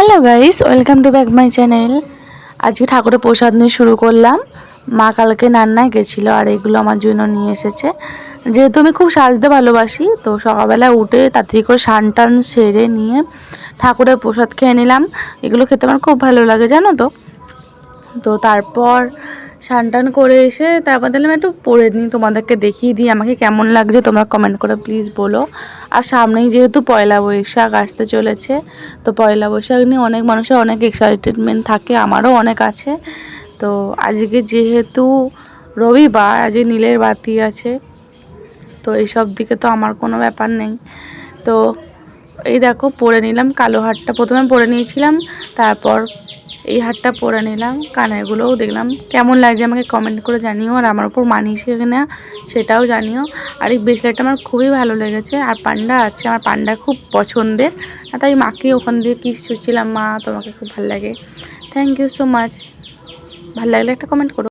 Hello guys, welcome to back my channel. আজকে ঠাকুরের প্রসাদ নিয়ে শুরু করলাম। মা কালকে রান্নায় গেছিলো আর এগুলো আমার জন্য নিয়ে এসেছে। যেহেতু আমি খুব সাজতে ভালোবাসি, তো সকালবেলা উঠে তাড়াতাড়ি করে স্নান টান সেরে নিয়ে ঠাকুরের প্রসাদ খেয়ে নিলাম। এগুলো খেতে আমার খুব ভালো লাগে, জানো তো। তো তারপর স্নান টান করে এসে তারপর দিলাম একটু পরে নিই, তোমাদেরকে দেখিয়ে দিই আমাকে কেমন লাগছে, তোমরা কমেন্ট করে প্লিজ বলো। আর সামনেই যেহেতু পয়লা বৈশাখ আসতে চলেছে, তো পয়লা বৈশাখ নিয়ে অনেক মানুষের অনেক এক্সাইটেডমেন্ট থাকে, আমারও অনেক আছে। তো আজকে যেহেতু রবিবার, আজকে নীলের বাতি আছে, তো এইসব দিকে তো আমার কোনো ব্যাপার নেই। তো এই দেখো পরে নিলাম কালো হারটা, প্রথমে পরে নিয়েছিলাম, তারপর এই হারটা পরে নিলাম। কানেরগুলোও দেখলাম কেমন লাগছে আমাকে কমেন্ট করে জানিও, আর আমার উপর মানিয়েছে কিনা সেটাও জানিও। আর এই ব্রেসলেটটা আমার খুবই ভালো লেগেছে, আর পান্ডা আছে, আমার পান্ডা খুব পছন্দের, আর তাই মাকে ওখান দিয়ে কিস ছুঁচ্ছিলাম, মা তোমাকে খুব ভালো লাগে। Thank you so much. ভালো লাগলে একটা কমেন্ট করো।